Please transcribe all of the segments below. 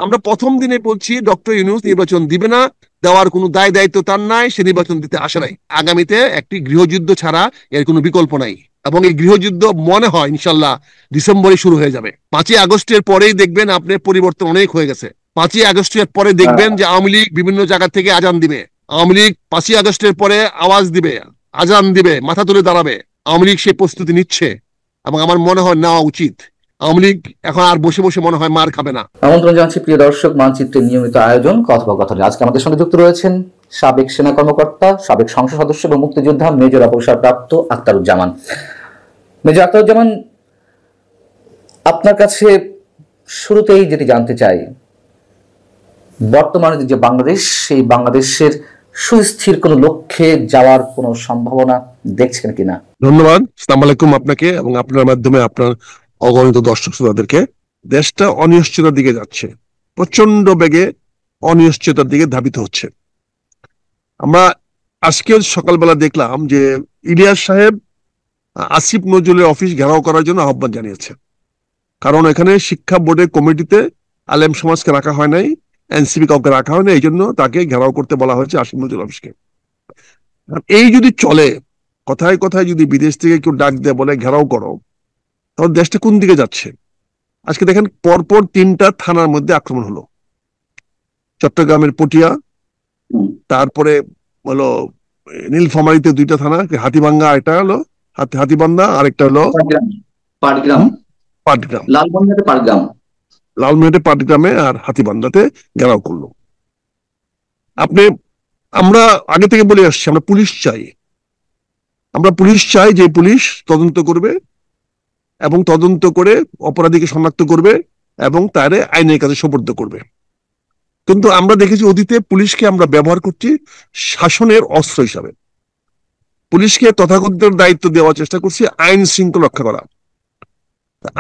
আমরা প্রথম দিনে বলছি ডক্টর ইউনূস নির্বাচন দিবে না, দেওয়ার কোনো দায় দায়িত্ব তার নাই, সে নির্বাচন দিতে আসে নাই। আগামীতে একটি গৃহযুদ্ধ ছাড়া এর কোনো বিকল্প নাই, এবং এই গৃহযুদ্ধ মনে হয় ইনশাল্লাহ ডিসেম্বরে শুরু হয়ে যাবে। 5ই আগস্টের পরেই দেখবেন আপনার পরিবর্তন অনেক হয়ে গেছে। 5ই আগস্টের পরে দেখবেন যে আওয়ামী লীগ বিভিন্ন জায়গা থেকে আজান দিবে। আওয়ামী লীগ 5ই আগস্টের পরে আওয়াজ দিবে, আজান দিবে, মাথা তুলে দাঁড়াবে। আওয়ামী লীগ সেই প্রস্তুতি নিচ্ছে, এবং আমার মনে হয় নেওয়া উচিত। আওয়ামী লীগ এখন আর বসে বসে মনে হয় মার খাবে না। আমন্ত্রণ জানাচ্ছি প্রিয় দর্শক, মানচিত্রের নিয়মিত আয়োজন কথোপকথনে। আজকে আমাদের সঙ্গে যুক্ত রয়েছেন সাবেক সেনা কর্মকর্তা, সাবেক সংসদ সদস্য এবং মুক্তিযোদ্ধা মেজর অবসরপ্রাপ্ত আখতারুজ্জামান। মেজর আখতারুজ্জামান, আপনার কাছে শুরুতেই যেটি জানতে চাই, বর্তমানে যে বাংলাদেশ, সেই বাংলাদেশের সুস্থির কোনো লক্ষ্যে যাওয়ার কোনো সম্ভাবনা দেখছেন কিনা? ধন্যবাদ, আসসালামু আলাইকুম আপনাকে এবং আপনার মাধ্যমে আপনার অগণিত দর্শক শ্রোতাদেরকে। দেশটা অনিশ্চয়তার দিকে যাচ্ছে, প্রচন্ড বেগে অনিশ্চয়তার দিকে ধাবিত হচ্ছে। আমরা আজকে সকালবেলা দেখলাম যে ইলিয়াস সাহেব আসিফ নজরুলের অফিস ঘেরাও করার জন্য আহ্বান জানিয়েছে। কারণ এখানে শিক্ষা বোর্ডের কমিটিতে আলেম সমাজকে রাখা হয় নাই, এনসিপি কাউকে রাখা হয় না, এই জন্য তাকে ঘেরাও করতে বলা হয়েছে আসিফ নজরুল অফিসকে। এই যদি চলে, কথায় কথায় যদি বিদেশ থেকে কেউ ডাক দিয়ে বলে ঘেরাও করো, তাহলে দেশটা কোন দিকে যাচ্ছে? আজকে দেখেন পরপর 3টা থানার মধ্যে আক্রমণ হলো। চট্টগ্রামের পটিয়া, তারপরে হলো নীলফামারীতে 2টা থানা, হাতিভাঙ্গা একটা হলো, হাতিবান্ধা, আরেকটা হলো পাটগ্রাম, পাটগ্রাম, লালমনিরহাটে পাটগ্রাম, লালমনিরহাটে পাটগ্রামে আর হাতিবান্ধাতে ঘেরাও করলো। আপনি, আমরা আগে থেকে বলে আসছি আমরা পুলিশ চাই। আমরা পুলিশ চাই যে পুলিশ তদন্ত করবে এবং তদন্ত করে অপরাধীকে শনাক্ত করবে এবং তারে আইনের কাছে সোপর্দ করবে। কিন্তু আমরা দেখেছি অতীতে পুলিশকে আমরা ব্যবহার করছি শাসনের অস্ত্র হিসাবে। পুলিশকে তথাকথিত দায়িত্ব দেওয়ার চেষ্টা করছি আইন শৃঙ্খলা রক্ষা করা।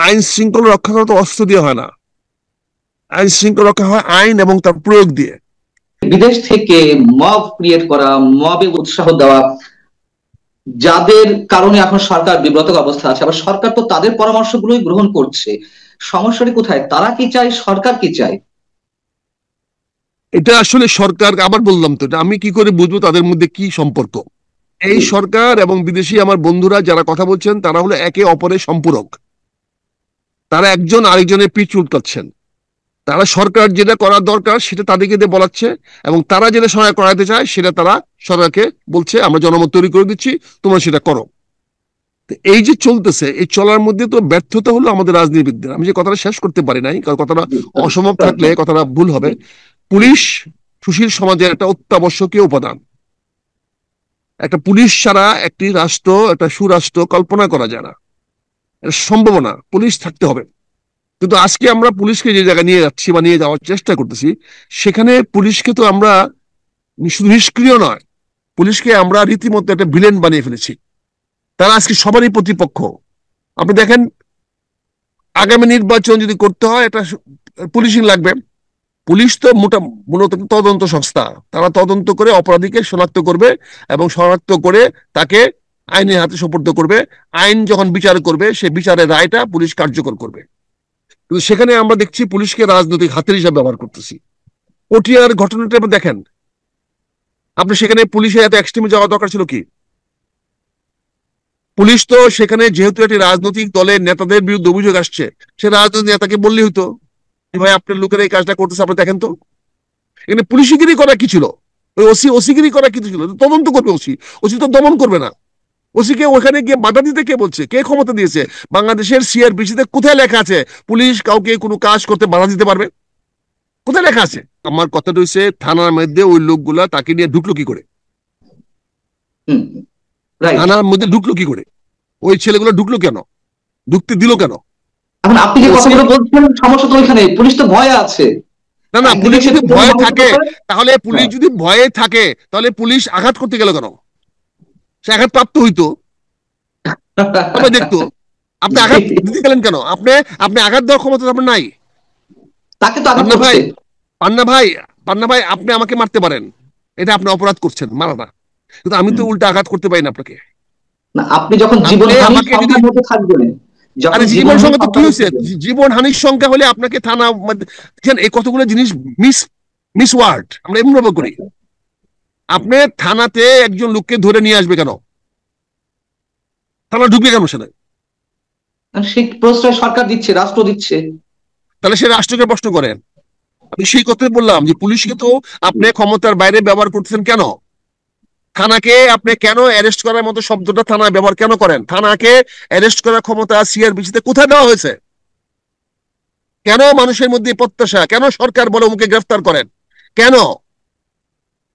আইন শৃঙ্খলা রক্ষা করা তো অস্ত্র দিয়ে হয় না, আইন শৃঙ্খলা রক্ষা হয় আইন এবং তার প্রয়োগ দিয়ে। বিদেশ থেকে মব ক্রিয়েট করা, মবে উৎসাহ দেওয়া, যাদের কারণে এখন সরকার বিব্রত অবস্থা আছে, আবার সরকার তো তাদের পরামর্শগুলোই গ্রহণ করছে। সমস্যাটি কোথায়? তারা কি চায়, সরকার কি চায়? এটা আসলে সরকার, আবার বললাম তো, আমি কি করে বুঝবো তাদের মধ্যে কি সম্পর্ক? এই সরকার এবং বিদেশি আমার বন্ধুরা যারা কথা বলছেন তারা হলো একে অপরের সম্পূরক। তারা একজন আরেকজনের পিঠ চুলকাচ্ছেন। তারা সরকার যেটা করার দরকার সেটা তাদেরকে দিয়ে বলাচ্ছে, এবং তারা যেটা সহায় করাতে চায় সেটা তারা সরকারকে বলছে আমরা জনমত তৈরি করে দিচ্ছি, তোমরা সেটা করো। এই যে চলতেছে, এই চলার মধ্যে তো ব্যর্থতা হলো আমাদের রাজনীতিবিদদের। আমি যে কথাটা শেষ করতে পারি নাই, কারণ কথাটা অসম্ভব থাকলে কথাটা ভুল হবে। পুলিশ সুশীল সমাজের একটা অত্যাবশ্যকীয় উপাদান। একটা পুলিশ ছাড়া একটি রাষ্ট্র, একটা সুরাষ্ট্র কল্পনা করা যায় না, এটা সম্ভব না, পুলিশ থাকতে হবে। কিন্তু আজকে আমরা পুলিশকে যে জায়গায় নিয়ে যাচ্ছি বা নিয়ে যাওয়ার চেষ্টা করতেছি, সেখানে পুলিশকে তো আমরা শুধু নিষ্ক্রিয় নয়, পুলিশকে আমরা রীতিমতো একটা ভিলেন বানিয়ে ফেলেছি। তারা আজকে সবারই প্রতিপক্ষ। আপনি দেখেন, আগামী নির্বাচন যদি করতে হয় একটা পুলিশিং লাগবে। পুলিশ তো মূলত তদন্ত সংস্থা, তারা তদন্ত করে অপরাধীকে শনাক্ত করবে এবং শনাক্ত করে তাকে আইনের হাতে সোপর্দ করবে। আইন যখন বিচার করবে, সে বিচারের রায়টা পুলিশ কার্যকর করবে। কিন্তু সেখানে আমরা দেখছি পুলিশকে রাজনৈতিক হাতিয়ার হিসাবে ব্যবহার করতেছি। পটিয়ার ঘটনাটা দেখেন, আপনি সেখানে পুলিশের এত এক্সট্রিমে যাওয়া দরকার ছিল কি? পুলিশ তো সেখানে যেহেতু একটি রাজনৈতিক দলের নেতাদের বিরুদ্ধে অভিযোগ আসছে, সে রাজনৈতিক নেতাকে বললেই হতো ভাই আপনার লোকেরা এই কাজটা করতেছে, আপনি দেখেন তো। এখানে পুলিশগিরি করা কি ছিল? ওই ওসিগিরি করা কি ছিল? তদন্ত করবে ওসি, ওসি তো দমন করবে না। ওসিকে ওখানে গিয়ে বাধা দিতে কে বলছে? কে ক্ষমতা দিয়েছে? বাংলাদেশের সিআরপিসিতে কোথায় লেখা আছে পুলিশ কাউকে কোনো কাজ করতে বাধা দিতে পারবে? কোথায় লেখা আছে? আমার কথাটা হচ্ছে থানার মধ্যে ওই লোকগুলা তাকে নিয়ে ঢুকলো কি করে? থানার মধ্যে ঢুকলো কি করে? ওই ছেলেগুলো ঢুকলো কেন? ঢুকতে দিল কেন? এখন আপনি যে কথাগুলো বলছেন, সমস্যা তো ওইখানে, পুলিশ তো ভয়ে আছে। না না, পুলিশ যদি ভয়ে থাকে, তাহলে পুলিশ যদি ভয়ে থাকে তাহলে পুলিশ আঘাত করতে গেল কেন? সে আঘাত প্রাপ্ত হইতো, সবাই দেখতো। আপনি আঘাত দিতে গেলেন কেন? আপনি আপনি আঘাত দেওয়ার ক্ষমতা আপনার নাই। তাকে তো আঘাত করছে। পান্না ভাই, আপনি আমাকে মারতে পারেন, এটা আপনি অপরাধ করছেন, মারা না। কিন্তু আমি তো উল্টা আঘাত করতে পারি না আপনাকে। না, আপনি যখন জীবন আমাকে যদি মধ্যে থাকবেন, যখন আরে জীবন জীবনহানির সংখ্যা তো কি সংখ্যা হয়েছে? বলছেন, জীবন হানির সংখ্যা হলে আপনাকে থানা দেখেন, এই কতগুলো জিনিস মিস মিস ওয়ার্ড আমরা এমন ভাবে করি। আপনি থানাতে একজন লোককে ধরে নিয়ে আসবে কেন? থানা ঢুকবে কেন সেটা? সেই প্রশ্রয় সরকার দিচ্ছে, রাষ্ট্র দিচ্ছে। তাহলে সে রাষ্ট্রকে প্রশ্ন করেন। আমি সেই কথাই বললাম যে পুলিশকে তো আপনি ক্ষমতার বাইরে ব্যবহার করতেছেন কেন? থানাকে আপনি কেন অ্যারেস্ট করার মতো শব্দটা থানায় ব্যবহার কেন করেন? থানাকে অ্যারেস্ট করার ক্ষমতা সিআরপিসিতে কোথায় দেওয়া হয়েছে? কেন মানুষের মধ্যে প্রত্যাশা? কেন সরকার বলে ওকে গ্রেফতার করেন? কেন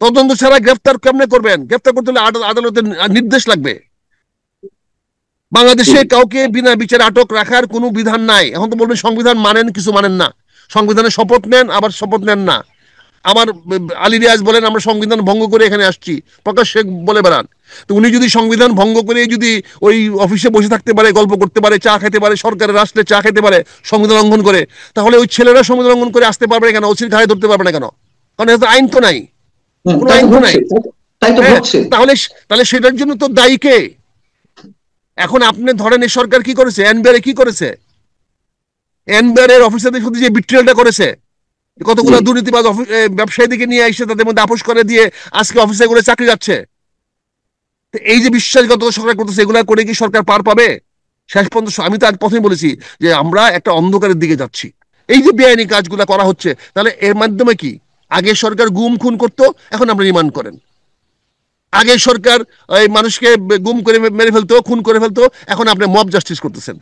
তদন্ত ছাড়া গ্রেফতার কেমনে করবেন? গ্রেফতার করতে হলে আদালতের নির্দেশ লাগবে। বাংলাদেশে কাউকে বিনা বিচারে আটক রাখার কোনো বিধান নাই। এখন তো বলবেন সংবিধান মানেন, কিছু মানেন না। সংবিধানে শপথ নেন, আবার শপথ নেন না। আমার আলী রিয়াজ বলেন আমরা সংবিধান ভঙ্গ করে এখানে আসছি, প্রকাশ্যে বলে বেড়ান। তো উনি যদি সংবিধান ভঙ্গ করে যদি ওই অফিসে বসে থাকতে পারে, গল্প করতে পারে, চা খেতে পারে, সরকারের রাষ্ট্রে চা খেতে পারে সংবিধান লঙ্ঘন করে, তাহলে ওই ছেলেরা সংবিধান লঙ্ঘন করে আসতে পারবে না কেন? ওসির ঘাড়ে ধরতে পারবে না কেন? কারণ এত আইন তো নাই, কোনো তাই আইন তো তো নাই। ঘটছে, তাই তো হ্যাঁ, ঘটছে। তাহলে তাহলে সেটার জন্য তো দায়ী কে? এখন আপনি ধরেন এই সরকার কি করেছে? এনবিআর কি করেছে? এনবিআর অফিসারদের সাথে যে বিট্রিয়ালটা করেছে, কতগুলো দুর্নীতিবাজ ব্যবসায়ীদেরকে নিয়ে এসে তাদের মধ্যে আপোষ করে দিয়ে আজকে অফিসে করে চাকরি যাচ্ছে। তো এই যে বিশ্বাসঘাতকতা সরকার করতেছে, এগুলা করে কি সরকার পার পাবে? শেষ পর্যন্ত আমি তো আজ প্রথমে বলেছি যে আমরা একটা অন্ধকারের দিকে যাচ্ছি। এই যে বেআইনি কাজগুলো করা হচ্ছে, তাহলে এর মাধ্যমে কি? আগে সরকার গুম খুন করতো, এখন আপনি রিমান্ড করেন। আগে সরকার ওই মানুষকে গুম করে মেরে ফেলতো, খুন করে ফেলতো, এখন আপনি মব জাস্টিস করতেছেন।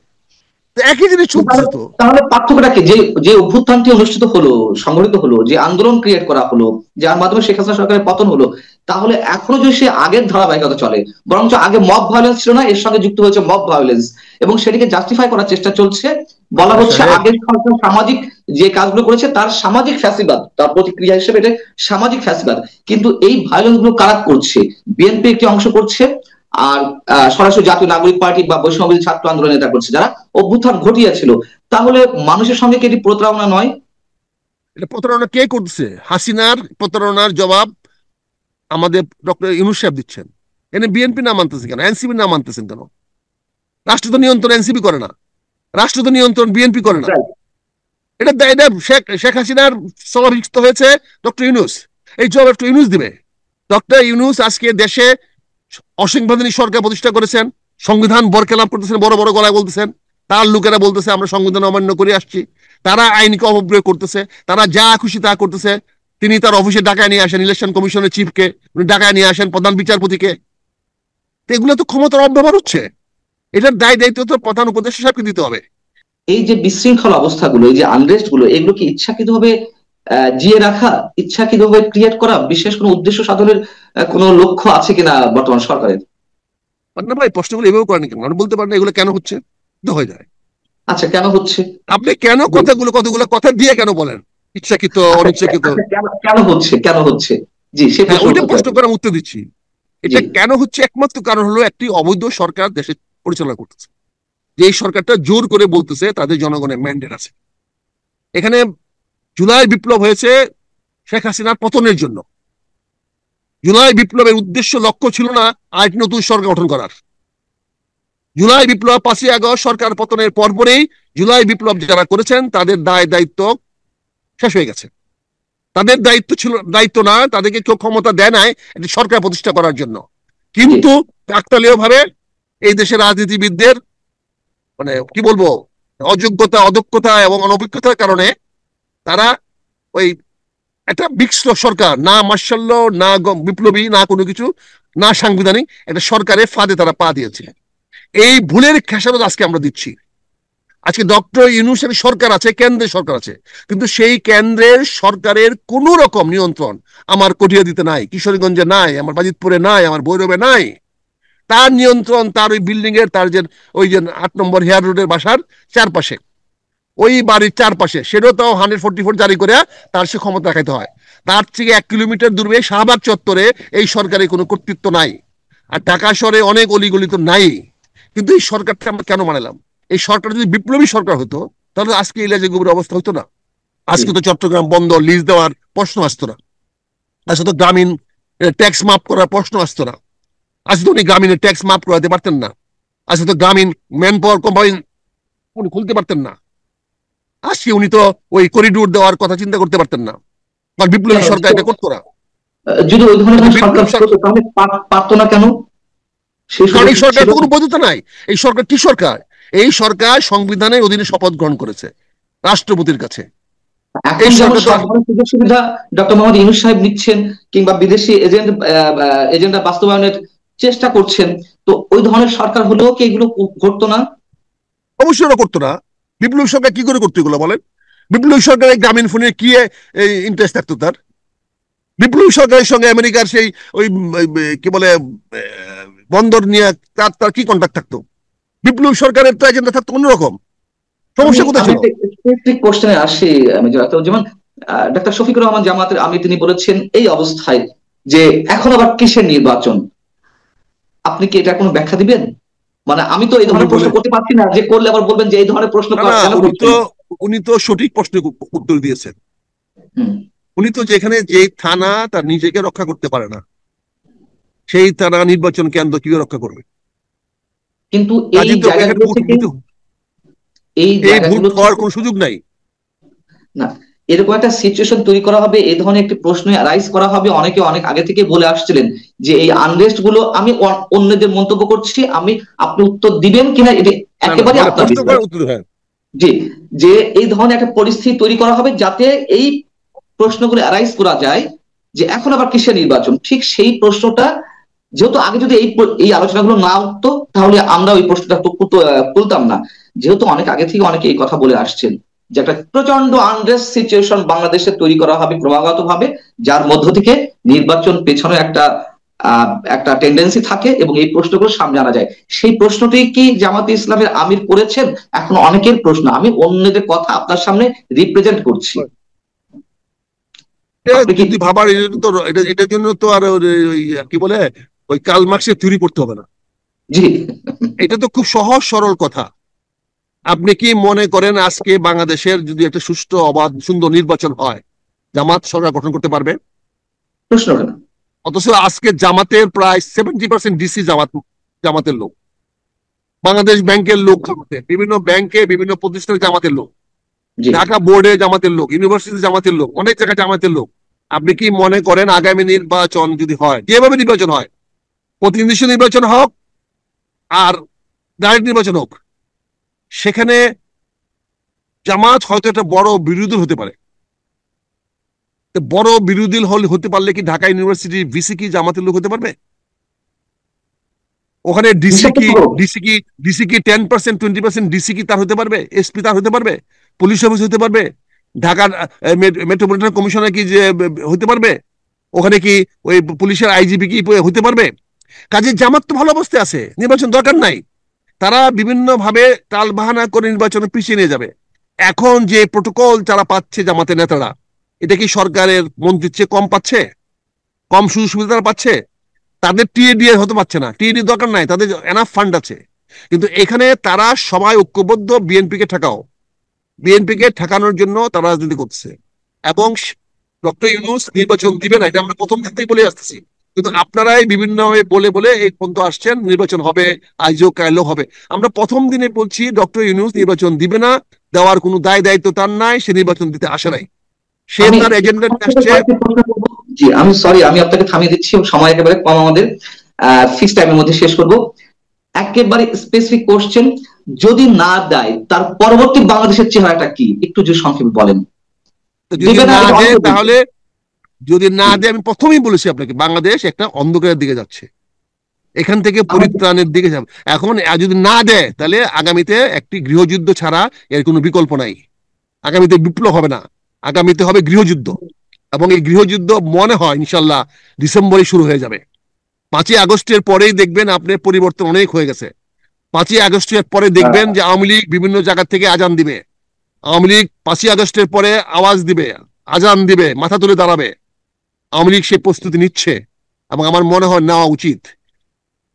তো একই জিনিস তাহলে চলতেছে তো। তাহলে পার্থক্যটা কি? যে যে অভ্যুত্থানটি অনুষ্ঠিত হলো, সংগঠিত হলো, যে আন্দোলন ক্রিয়েট করা হলো, যার মাধ্যমে শেখ হাসিনা সরকারের পতন হলো, তাহলে এখনো যদি সে আগের ধারাবাহিকতা চলে, বরঞ্চ আগে মব ভায়োলেন্স ছিল না, এর সঙ্গে যুক্ত হয়েছে মব ভায়োলেন্স, এবং সেটিকে জাস্টিফাই করার চেষ্টা চলছে। বলা হচ্ছে সাহেব, আগের সরকার সামাজিক যে কাজগুলো করেছে তার সামাজিক ফ্যাসিবাদ, তার প্রতিক্রিয়া হিসেবে এটা সামাজিক ফ্যাসিবাদ। কিন্তু এই ভায়োলেন্স গুলো কারা করছে? বিএনপি একটি অংশ করছে, আর সরাসরি জাতীয় নাগরিক পার্টি বা বৈষম্য ছাত্র আন্দোলন নেতা করছে, যারা অভ্যুত্থান ঘটিয়েছিল। তাহলে মানুষের সঙ্গে কি এটি প্রতারণা নয়? এটা প্রতারণা কে করছে? হাসিনার প্রতারণার জবাব আমাদের ডক্টর ইউনূস সাহেব দিচ্ছেন। এনে বিএনপি না মানতেছে কেন? এনসিপি না মানতেছেন কেন? রাষ্ট্র তো নিয়ন্ত্রণ এনসিপি করে না, রাষ্ট্র তো নিয়ন্ত্রণ বিএনপি করে না। এটা এটা শেখ হাসিনার সমাবেশিত হয়েছে ডক্টর ইউনূস। এই জবাব ডক্টর ইউনূস দিবে। ডক্টর ইউনূস আজকে দেশে অসাংবিধানিক সরকার প্রতিষ্ঠা করেছেন, সংবিধান বরখেলাপ করতেছেন, বড় বড় গলায় বলতেছেন। তার লোকেরা বলতেছে আমরা সংবিধান অমান্য করে আসছি। তারা আইনকে অপপ্রয়োগ করতেছে, তারা যা খুশি তা করতেছে। তিনি তার অফিসে ডাকায় নিয়ে আসেন ইলেকশন কমিশনের চিফকে, উনি ডাকায় নিয়ে আসেন প্রধান বিচারপতিকে। তো এগুলো তো ক্ষমতার অপব্যবহার হচ্ছে। এটার দায় দায়িত্ব তো প্রধান উপদেষ্টা সাহেবকে দিতে হবে। এই যে বিশৃঙ্খল অবস্থাগুলো, এই যে আনরেস্ট গুলো, এগুলো কি ইচ্ছাকৃতভাবে জিয়ে রাখা, ইচ্ছাকৃতভাবে ক্রিয়েট করা, বিশেষ কোনো উদ্দেশ্য সাধনের কোনো লক্ষ্য আছে কিনা বর্তমান সরকারের? পান্না ভাই প্রশ্নগুলো এভাবে করেন কেন? আপনি বলতে পারেন না এগুলো কেন হচ্ছে? তো হয়ে যায়। আচ্ছা, কেন হচ্ছে? আপনি কেন কতগুলো কথা দিয়ে কেন বলেন ইচ্ছাকৃত আচ্ছা, অনিচ্ছাকৃত? কেন কেন হচ্ছে, কেন হচ্ছে? জি, সে হ্যাঁ, প্রশ্ন ওইটা করতে প্রশ্ন হবে। করার উত্তর দিচ্ছি। জি। এটা কেন হচ্ছে, একমাত্র কারণ হলো একটি অবৈধ সরকার দেশে পরিচালনা করতেছে। যে এই সরকারটা জোর করে বলতেছে তাদের জনগণের ম্যান্ডেট আছে। এখানে জুলাই বিপ্লব হয়েছে শেখ হাসিনার পতনের জন্য। জুলাই বিপ্লবের উদ্দেশ্য লক্ষ্য ছিল না আরেকটি নতুন সরকার গঠন করার। জুলাই বিপ্লব 5ই আগস্ট সরকার পতনের পরপরেই জুলাই বিপ্লব যারা করেছেন তাদের দায় দায়িত্ব শেষ হয়ে গেছে। তাদের দায়িত্ব না, তাদেরকে কেউ ক্ষমতা দেয় নাই একটি সরকার প্রতিষ্ঠা করার জন্য। জি। কিন্তু কাকতালীয় ভাবে এই দেশের রাজনীতিবিদদের মানে কি বলবো অযোগ্যতা, অদক্ষতা এবং অনভিজ্ঞতার কারণে তারা ওই একটা মিক্সড সরকার, না মার্শাল্য, না বিপ্লবী, না কোনো কিছু, না সাংবিধানিক একটা সরকারের ফাঁদে তারা পা দিয়েছে। এই ভুলের খেসারত আজকে আমরা দিচ্ছি। আজকে ডক্টর ইউনূসের সরকার আছে, কেন্দ্রের সরকার আছে, কিন্তু সেই কেন্দ্রের সরকারের কোন রকম নিয়ন্ত্রণ আমার কটিয়াদীতে নাই, কিশোরগঞ্জে নাই, আমার বাজিতপুরে নাই, আমার ভৈরবে নাই। তার নিয়ন্ত্রণ তার ওই বিল্ডিং এর, তার যে ওই যে 8 নম্বর হেয়ার রোডের বাসার চারপাশে, ওই বাড়ির চারপাশে, সেটাও তাও 144 জারি করে তার সে ক্ষমতা দেখাইতে হয়। তার থেকে 1 কিলোমিটার দূরে শাহবাগ চত্বরে এই সরকারের কোনো কর্তৃত্ব নাই। আর ঢাকা শহরে অনেক অলিগলি তো নাই। কিন্তু এই সরকারটা আমরা কেন মানালাম? এই সরকার যদি বিপ্লবী সরকার হতো তাহলে আজকে এই লেজে গোবরের অবস্থা হতো না। আজকে তো চট্টগ্রাম বন্দর লিজ দেওয়ার প্রশ্ন আসতো না, আজকে তো গ্রামীণ ট্যাক্স মাফ করার প্রশ্ন আসতো না, আজকে তো উনি গ্রামীণের ট্যাক্স মাফ করাতে পারতেন না, আজকে তো গ্রামীণ ম্যান পাওয়ার কোম্পানি উনি খুলতে পারতেন না। আজকে উনি তো ওই করিডোর দেওয়ার কথা চিন্তা করতে পারতেন না, কারণ বিপ্লবী কেন? সরকার এটা করতো না। যদি ওই ধরনের কিন্তু সরকার বিপ্লব হতো তাহলে পারতো না কেন? সেই কারণ সুযোগ এই সরকার ছিল তো না। কোনো বৈধতা নাই। এই সরকার কি সরকার? এই সরকার সংবিধানের অধীনে শপথ গ্রহণ করেছে রাষ্ট্রপতির কাছে। এখন এই যেমন সরকার তো সব ধরনের সুযোগ সুবিধা ডক্টর মোহাম্মদ ইউনূস সাহেব নিচ্ছেন, কিংবা বিদেশি এজেন্ডা বাস্তবায়নের চেষ্টা করছেন, তো ওই ধরনের সরকার হলেও কি এগুলো ঘটতো না? অবশ্যই ওরা করতো না। বিপ্লবী সরকার কি করে করতো এগুলো বলেন? বিপ্লবী সরকারের গ্রামীণ ফোনে কি ইন্টারেস্ট থাকতো তার? বিপ্লবী সরকারের সঙ্গে আমেরিকার সেই ওই কি বলে বন্দর নিয়ে তার তার কি কন্ট্যাক্ট থাকতো? বিপ্লবী সরকারের তো এজেন্ডা থাকতো অন্যরকম। আমি সমস্যা কোথায় আমি ছিল? একটা স্পেসিফিক কোশ্চেনে আসি। আমি যেমন ডক্টর শফিকুর রহমান জামাতের আমির তিনি বলেছেন এই অবস্থায় যে এখন আবার কিসের নির্বাচন? আপনি কি এটা কোনো ব্যাখ্যা দিবেন? মানে আমি তো এই উনি ধরনের প্রশ্ন বলে করতে পারছি না, যে করলে আবার বলবেন যে এই ধরনের প্রশ্ন না না, কেন করছেন। উনি তো সঠিক প্রশ্নের উত্তর দিয়েছেন। হুম। উনি তো যেখানে যে থানা তার নিজেকে রক্ষা করতে পারে না, সেই থানা নির্বাচন কেন্দ্র কিভাবে রক্ষা করবে? কিন্তু এই কাজে তো এখানে জায়গাগুলো ভোট থেকে এই এই ভোট জায়গাগুলো হওয়ার থেকে কোনো সুযোগ নাই। না, এরকম একটা সিচুয়েশন তৈরি করা হবে, এই ধরনের একটি প্রশ্ন রাইজ করা হবে। অনেকে অনেক আগে থেকে বলে আসছিলেন যে এই আনরেস্ট গুলো, আমি অন্যদের মন্তব্য করছি, আমি আপনি উত্তর দিবেন কিনা এটি না না, একেবারে মানে আপনার প্রশ্ন বিষয়। করার উত্তর, হ্যাঁ। জি, যে এই ধরনের একটা পরিস্থিতি তৈরি করা হবে যাতে এই প্রশ্নগুলো অ্যারাইজ করা যায় যে এখন আবার কিসের নির্বাচন। ঠিক সেই প্রশ্নটা, যেহেতু আগে যদি এই আলোচনাগুলো না উঠতো তাহলে আমরা ওই প্রশ্নটা তুলতাম না। যেহেতু অনেক আগে থেকে অনেকে এই কথা বলে আসছেন যে একটা প্রচন্ড আনরেস্ট সিচুয়েশন বাংলাদেশে তৈরি করা হবে ক্রমাগত ভাবে, যার মধ্য থেকে নির্বাচন পেছনে একটা টেন্ডেন্সি থাকে এবং এই প্রশ্নগুলো সামনে আনা যায়। সেই প্রশ্নটি কি জামাতে ইসলামের আমির করেছেন? এখন অনেকের প্রশ্ন, আমি অন্যদের কথা আপনার সামনে রিপ্রেজেন্ট করছি। আপনি কি? যদি ভাবার এই জন্য তো এটার জন্য তো আর ওই কি বলে ওই কার্ল মার্ক্সের থিওরি পড়তে হবে না। জি। এটা তো খুব সহজ সরল কথা। আপনি কি মনে করেন আজকে বাংলাদেশের যদি একটা সুষ্ঠু অবাধ সুন্দর নির্বাচন হয়, জামাত সরকার গঠন করতে পারবে? প্রশ্নটা না। অথচ আজকে জামাতের প্রায় 70% ডিসি জামাতের লোক, বাংলাদেশ ব্যাংকের লোক জামাতের, বিভিন্ন ব্যাংকে বিভিন্ন প্রতিষ্ঠানে জামাতের লোক, জি। ঢাকা বোর্ডে জামাতের লোক, ইউনিভার্সিটি জামাতের লোক, অনেক জায়গায় জামাতের লোক। আপনি কি মনে করেন আগামী নির্বাচন যদি হয়, যেভাবে নির্বাচন হয়, প্রতিনিধি নির্বাচন হোক আর ডাইরেক্ট নির্বাচন হোক, সেখানে জামাত হয়তো একটা বড় বিরোধী হতে পারে। বড় বিরোধী হতে পারলে কি ঢাকা ইউনিভার্সিটি ভিসি কি জামাতের লোক হতে পারবে? ওখানে ডিসি হিসাবটা কি তো ডিসি কি ডিসি কি 10% 20% ডিসি কি তার হতে পারবে? এসপি তার হতে পারবে? পুলিশ অফিস হতে পারবে? ঢাকার মেট্রোপলিটন কমিশনার কি যে হতে পারবে? ওখানে কি ওই পুলিশের আইজিপি কি হতে পারবে? কাজে জামাত তো ভালো অবস্থায় আছে, নির্বাচন দরকার নাই। তারা বিভিন্ন ভাবে টাল বাহানা করে নির্বাচনে পিছিয়ে নিয়ে যাবে। এখন যে প্রোটোকল যারা পাচ্ছে জামাতের নেতারা, এটা কি সরকারের মন্ত্রীর চেয়ে কম পাচ্ছে? কম সুযোগ সুবিধা তারা পাচ্ছে? তাদের টিএডি হতে পারছে না, টিএডি দরকার নাই, তাদের এনাফ ফান্ড আছে। কিন্তু এখানে তারা সবাই ঐক্যবদ্ধ বিএনপি কে ঠেকাও, বিএনপি কে ঠেকানোর জন্য তারা রাজনীতি করছে। এবং ডক্টর ইউনূস নির্বাচন দিবে না, এটা আমরা প্রথম থেকেই বলে আসতেছি। কিন্তু আপনারাই বিভিন্ন বলে বলে এই পর্যন্ত আসছেন নির্বাচন হবে, আইজও কাইলো হবে। আমরা প্রথম দিনে বলছি ডক্টর ইউনূস নির্বাচন দিবে না, দেওয়ার কোনো দায় দায়িত্ব তার নাই, সে নির্বাচন দিতে আসে নাই, সে আমি তার এজেন্ডা নিয়ে আসছে। জি, আমি সরি, আমি আপনাকে থামিয়ে দিচ্ছি, সময় একেবারে কম আমাদের, ফিক্স টাইমের মধ্যে শেষ করব। একেবারে স্পেসিফিক কোশ্চেন, যদি না দেয় তার পরবর্তী বাংলাদেশের চেহারাটা কি একটু যদি সংক্ষেপে বলেন। যদি দেবে না না এটা দেয় অনেকে বলছে। তাহলে, যদি না দেয়, আমি প্রথমেই বলেছি আপনাকে, বাংলাদেশ একটা অন্ধকারের দিকে যাচ্ছে, এখান থেকে পরিত্রাণের দিকে যাবে। এখন যদি না দেয় তাহলে আগামীতে একটি গৃহযুদ্ধ ছাড়া এর কোনো বিকল্প নাই। আগামীতে বিপ্লব হবে না, আগামীতে হবে গৃহযুদ্ধ। এবং এই গৃহযুদ্ধ মনে হয় ইনশাল্লাহ ডিসেম্বরে শুরু হয়ে যাবে। 5ই আগস্টের পরেই দেখবেন আপনার পরিবর্তন অনেক হয়ে গেছে। 5ই আগস্টের পরে দেখবেন যে আওয়ামী লীগ বিভিন্ন জায়গা থেকে আজান দিবে। আওয়ামী লীগ 5ই আগস্টের পরে আওয়াজ দিবে, আজান দিবে, মাথা তুলে দাঁড়াবে। আওয়ামী লীগ সেই প্রস্তুতি নিচ্ছে এবং আমার মনে হয় নেওয়া উচিত।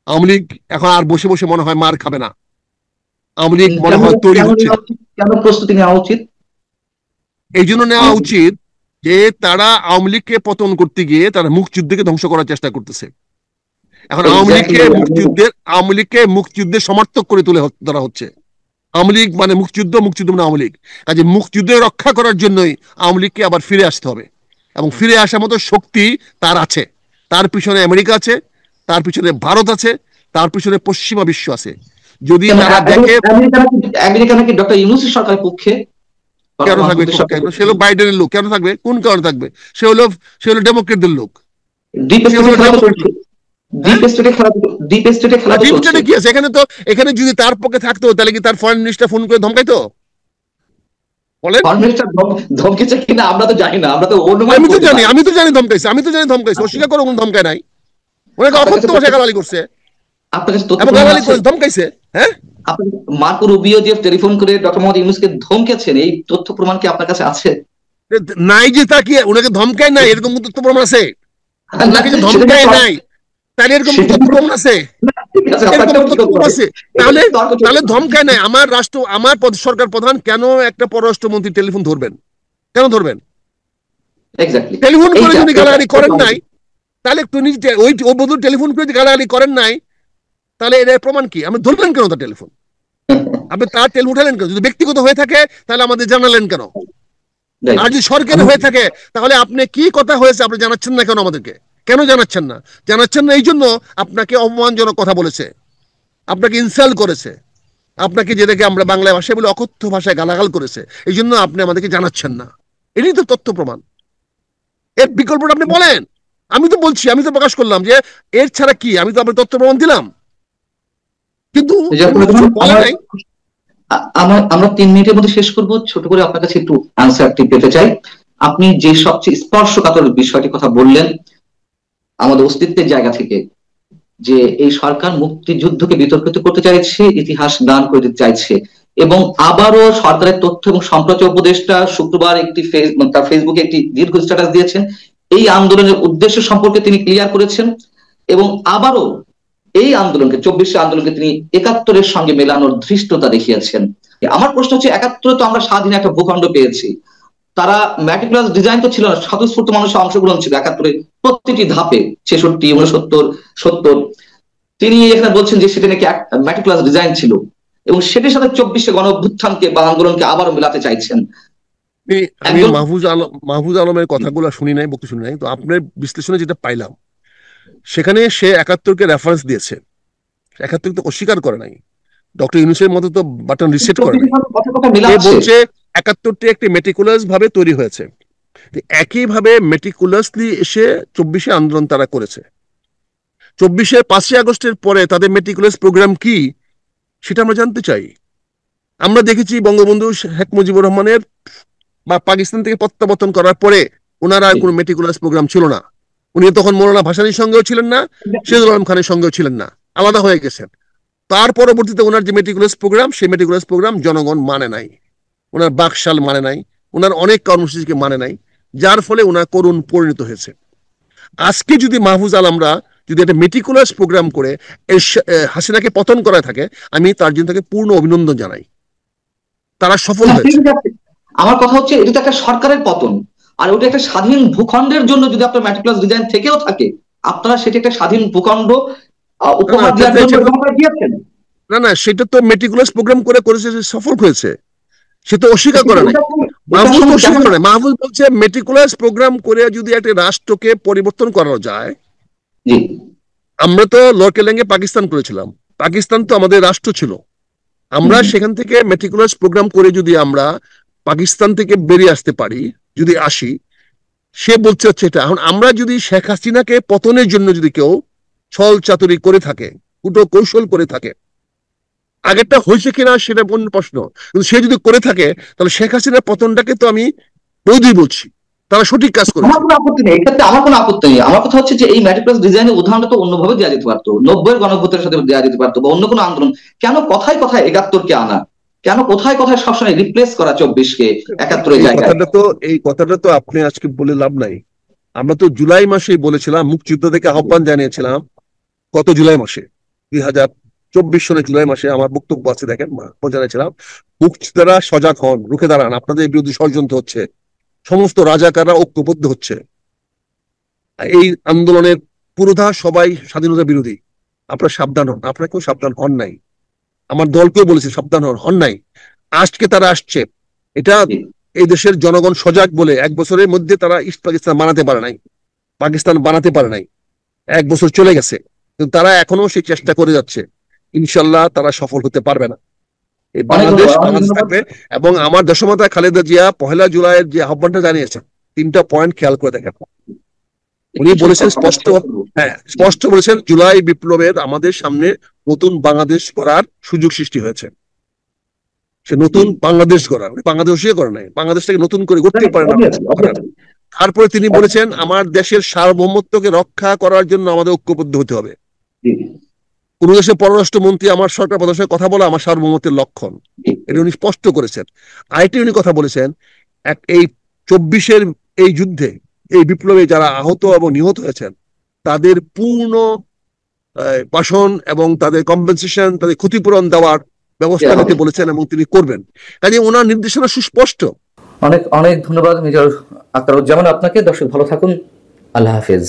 আওয়ামী লীগ এখন আর বসে বসে মনে হয় মার খাবে না, আওয়ামী লীগ মনে কেন হয় তৈরি কেন হচ্ছে। নেওয়া উচিত? কেন প্রস্তুতি নেওয়া উচিত? এই জন্য নেওয়া উচিত যে তারা আওয়ামী লীগকে পতন করতে গিয়ে তারা মুক্তিযুদ্ধকে ধ্বংস করার চেষ্টা করতেছে। এখন এক্স্যাক্টলি। আওয়ামী লীগকে মুক্তিযুদ্ধের সমর্থক করে তুলে ধরা হচ্ছে। আওয়ামী লীগ মানে মুক্তিযুদ্ধ, মুক্তিযুদ্ধ মানে আওয়ামী লীগ। কাজে মুক্তিযুদ্ধ রক্ষা করার জন্যই আওয়ামী লীগকে আবার ফিরে আসতে হবে, এবং ফিরে আসার মতো শক্তি তার আছে। তার পিছনে আমেরিকা আছে, তার পিছনে ভারত আছে, তার পিছনে পশ্চিমা বিশ্ব আছে। যদি তারা দেখে আমেরিকা নাকি ডক্টর ইউনূসের সরকারের পক্ষে। কেন থাকবে? সে হলো বাইডেনের লোক, কেন থাকবে? কোন কারণে থাকবে? সে হলো ডেমোক্রেটদের লোক। ডিপ সে হলো স্টেটে খেলা তো ডেমোক্রেট চলছে। লোক। হ্যাঁ, ডিপ স্টেটে খেলা তো ডিপ চলছে। স্টেটে কি আছে এখানে যদি তার পক্ষে থাকতো তাহলে কি তার ফরেন মিনিস্টার ফোন করে ধমকাইতো? বলেন। ফরেন মিনিস্টার ধমকেছে কিনা আমরা তো জানি না, আমরা তো অনুমান আমি তো করতে জানি, পারি। আমি তো জানি ধমকাইছে, অস্বীকার করো, কোন ধমকায় নাই। ওনাকে আপনার কাছে অকথ্য ভাষায় গালাগালি করছে আপনার কাছে তথ্য এবং প্রমাণ গালাগালি আছে? করে ধমকাইছে। হ্যাঁ, আপনি মার্কো রুবিও যে টেলিফোন করে ডক্টর মোহাম্মদ ইউনূসকে ধমকেছেন, এই তথ্য প্রমাণ কি আপনার কাছে আছে? নাই যে তা কি ওনাকে ধমকায় নাই এরকম কোনো তথ্য প্রমাণ আছে? না, ওনাকে যে সেটা ধমকায় নিয়ে নাই তাহলে এরকম কোনো সেটা তথ্য নিয়ে প্রমাণ আছে? ঠিক আছে, এরকম আপনাকেও কি তথ্য করতে প্রমাণ হবে? আছে? এটা তাহলে নিয়ে তর্ক চলবে তাহলে না। ধমকায় নাই আমার সরকার প্রধান কেন একটা পররাষ্ট্রমন্ত্রী টেলিফোন ধরবেন? কেন ধরবেন? এক্স্যাক্টলি টেলিফোন করে এইটা যদি গালাগালি করেন নাই, তাহলে তিনি ওই বধূ টেলিফোন করে যদি গালাগালি করেন নাই, তাহলে এর প্রমাণ কি? আপনি ধরলেন কেন তার টেলিফোন? আপনি তার টেলিফোন উঠালেন কেন? যদি ব্যক্তিগত হয়ে থাকে তাহলে আমাদের জানালেন কেন? আর যদি সরকারি হয়ে থাকে তাহলে আপনি কি কথা হয়েছে আপনি জানাচ্ছেন না কেন আমাদেরকে? কেন জানাচ্ছেন না? জানাচ্ছেন না এই জন্য আপনাকে অপমানজনক কথা বলেছে, আপনাকে ইনসাল্ট করেছে, আপনাকে যেটাকে আমরা বাংলা ভাষায় বলে অকথ্য ভাষায় গালাগাল করেছে, এই জন্য আপনি আমাদেরকে জানাচ্ছেন না। এটাই তো তথ্য প্রমাণ। এর বিকল্পটা আপনি বলেন। আমি তো বলছি, আমি তো প্রকাশ করলাম যে এর ছাড়া কি, আমি তো আপনার তথ্য প্রমাণ দিলাম, কিন্তু উনি কিছু বলে নাই। আমরা 3 মিনিটের মধ্যে শেষ করব। ছোট করে আপনার কাছে একটু আনসারটি পেতে চাই। আপনি যে সবচেয়ে স্পর্শকাতর বিষয়টি কথা বললেন আমাদের অস্তিত্বের জায়গা থেকে, যে এই সরকার মুক্তিযুদ্ধকে বিতর্কিত করতে চাইছে, ইতিহাস গান করে দিতে চাইছে, এবং আবারও সরকারের তথ্য এবং সম্প্রচার উপদেষ্টা শুক্রবার তার ফেসবুকে একটি দীর্ঘ স্ট্যাটাস দিয়েছেন। এই আন্দোলনের উদ্দেশ্য সম্পর্কে তিনি ক্লিয়ার করেছেন, এবং আবারও এই আন্দোলনকে 24 আন্দোলনকে তিনি 71-এর সঙ্গে মেলানোর ধৃষ্টতা দেখিয়েছেন। আমার প্রশ্ন হচ্ছে, 71-এ তো আমরা স্বাধীন একটা ভূখণ্ড পেয়েছি, তারা ম্যাটিকুলাস ডিজাইন তো ছিল না, স্বতঃস্ফূর্ত মানুষের অংশগ্রহণ ছিল 71-এ প্রতিটি ধাপে, 66, 69, 70। তিনি এখানে বলছেন যে সেটা নাকি ম্যাটিকুলাস ডিজাইন ছিল, এবং সেটির সাথে 24-এ গণ অভ্যুত্থানকে বা আন্দোলনকে আবারও মেলাতে চাইছেন। আমি একজন মাহফুজ আলমের কথাগুলো শুনি নাই, বক্তব্য শুনি নাই, তো আপনার বিশ্লেষণে যেটা পাইলাম সেখানে সে 71-কে রেফারেন্স দিয়েছে। 71 তো অস্বীকার করে নাই, ডক্টর ইউনূসের মতো তো বাটন রিসেট করে নাই। কথা কথা সে মেলাচ্ছে। বলছে 71টি একটি মেটিকুলাস ভাবে তৈরি হয়েছে, একইভাবে মেটিকুলাসলি এসে 24-এ আন্দোলন তারা করেছে। 24-এ 5ই আগস্টের পরে তাদের মেটিকুলাস প্রোগ্রাম কি সেটা আমরা জানতে চাই। আমরা দেখেছি বঙ্গবন্ধু শেখ মুজিবুর রহমানের বা পাকিস্তান থেকে প্রত্যাবর্তন করার পরে ওনার আর কোনো মেটিকুলাস প্রোগ্রাম ছিল না। উনি তখন মৌলানা ভাসানীর সঙ্গেও ছিলেন না, শহীদুল আলম খানের সঙ্গেও ছিলেন না, আলাদা হয়ে গেছেন। তার পরবর্তীতে ওনার যে মেটিকুলাস প্রোগ্রাম, সেই মেটিকুলাস প্রোগ্রাম জনগণ মানে নাই, ওনার বাকশাল মানে নাই, ওনার অনেক কর্মসূচিকে মানে নাই, যার ফলে ওনার করুণ পরিণত হয়েছে। আজকে যদি মাহফুজ আলমরা যদি একটা মেটিকুলাস প্রোগ্রাম করে হাসিনাকে পতন করা থাকে, আমি তার জন্য তাকে পূর্ণ অভিনন্দন জানাই, তারা সফল হয়েছে। আমার কথা হচ্ছে, এটা তো একটা সরকারের পতন, আর ওটা একটা স্বাধীন ভূখণ্ডের জন্য যদি আপনার ম্যাটিকুলাস ডিজাইন থেকেও থাকে, আপনারা সেটা একটা স্বাধীন ভূখণ্ড উপহার দেওয়ার জন্য ব্যবহার দিয়েছেন। না না, সেটা তো মেটিকুলাস প্রোগ্রাম করে করেছে, সফল হয়েছে, সে তো অস্বীকার করে নাই। মাহফুজ তো অস্বীকার করে নাই। মাহফুজ বলছে মেটিকুলাস প্রোগ্রাম করে যদি একটা রাষ্ট্রকে পরিবর্তন করা যায়। আমরা তো লড়কেলেঙ্গে পাকিস্তান করেছিলাম, পাকিস্তান তো আমাদের রাষ্ট্র ছিল, আমরা সেখান থেকে মেটিকুলাস প্রোগ্রাম করে যদি আমরা পাকিস্তান থেকে বেরিয়ে আসতে পারি, যদি আসি, সে বলছে হচ্ছে এটা। এখন আমরা যদি শেখ হাসিনাকে পতনের জন্য যদি কেউ ছল চাতুরি করে থাকে, কুটো কৌশল করে থাকে, আগেরটা হয়েছে কিনা সেটা অন্য প্রশ্ন, কিন্তু সে যদি করে থাকে তাহলে শেখ হাসিনার পতনটাকে তো আমি বৈধই বলছি, তারা সঠিক কাজ করেছে। আমার কোনো আপত্তি নেই, এক্ষেত্রে আমার কোনো আপত্তি নেই। আমার কথা হচ্ছে যে এই ম্যাটিকুলাস ডিজাইনের উদাহরণটা তো অন্যভাবে দেওয়া যেতে পারতো, 90-এর গণঅভ্যুত্থানের সাথে দেওয়া যেতে পারতো, বা অন্য কোনো আন্দোলন। কেন কথায় কথায় 71-কে আনা? কেন কোথায় কোথায় সবসময় রিপ্লেস করা 24-কে 71-এর জায়গায়? এই কথাটা তো আপনি আজকে বলে লাভ নাই। আমরা তো জুলাই মাসেই বলেছিলাম, মুক্তিযুদ্ধ থেকে আহ্বান জানিয়েছিলাম গত জুলাই মাসে, 2024 সালের জুলাই মাসে আমার বক্তব্য আছে, দেখেন, জানিয়েছিলাম মুক্তিযোদ্ধারা সজাগ হন, রুখে দাঁড়ান, আপনাদের বিরুদ্ধে ষড়যন্ত্র হচ্ছে, সমস্ত রাজাকাররা ঐক্যবদ্ধ হচ্ছে, এই আন্দোলনের পুরোধা সবাই স্বাধীনতা বিরোধী, আপনারা সাবধান হন। আপনারা কেউ সাবধান হন নাই, আমার দলকেও বলেছে সাবধান হন নাই। আজকে তারা আসছে, এটা এই দেশের জনগণ সজাগ বলে 1 বছরের মধ্যে তারা ইস্ট পাকিস্তান বানাতে পারে নাই, পাকিস্তান বানাতে পারে নাই। 1 বছর চলে গেছে, কিন্তু তারা এখনো সেই চেষ্টা করে যাচ্ছে। ইনশাল্লাহ তারা সফল হতে পারবে না। এই বাংলাদেশ থাকবে। এবং আমার দেশমাতা খালেদা জিয়া 1 জুলাইয়ের যে আহ্বানটা জানিয়েছেন, 3টা পয়েন্ট খেয়াল করে দেখেন। উনি বলেছেন স্পষ্ট বলেছেন, জুলাই বিপ্লবের আমাদের সামনে নতুন বাংলাদেশ গড়ার সুযোগ সৃষ্টি হয়েছে। সে নতুন বাংলাদেশ গড়ার, বাংলাদেশই করে নাই, বাংলাদেশটাকে নতুন করে গড়তে পারে না। তারপরে তিনি বলেছেন, আমার দেশের সার্বভৌমত্বকে রক্ষা করার জন্য আমাদের ঐক্যবদ্ধ হতে হবে। কোন দেশের পররাষ্ট্রমন্ত্রী আমার সরকার প্রধানের সাথে কথা বলা আমার সার্বভৌমত্বের লক্ষণ, এটা উনি স্পষ্ট করেছেন। আরেকটি উনি কথা বলেছেন, এই 24-এর এই যুদ্ধে, এই বিপ্লবে যারা আহত এবং নিহত হয়েছেন তাদের পূর্ণ বাসন এবং তাদের কম্পেনসেশন, তাদের ক্ষতিপূরণ দেওয়ার ব্যবস্থা নিতে বলেছেন এবং তিনি করবেন। কাজে ওনার নির্দেশনা সুস্পষ্ট। অনেক অনেক ধন্যবাদ মেজর আখতারুজ্জামান আপনাকে। দর্শক ভালো থাকুন, আল্লাহ হাফেজ।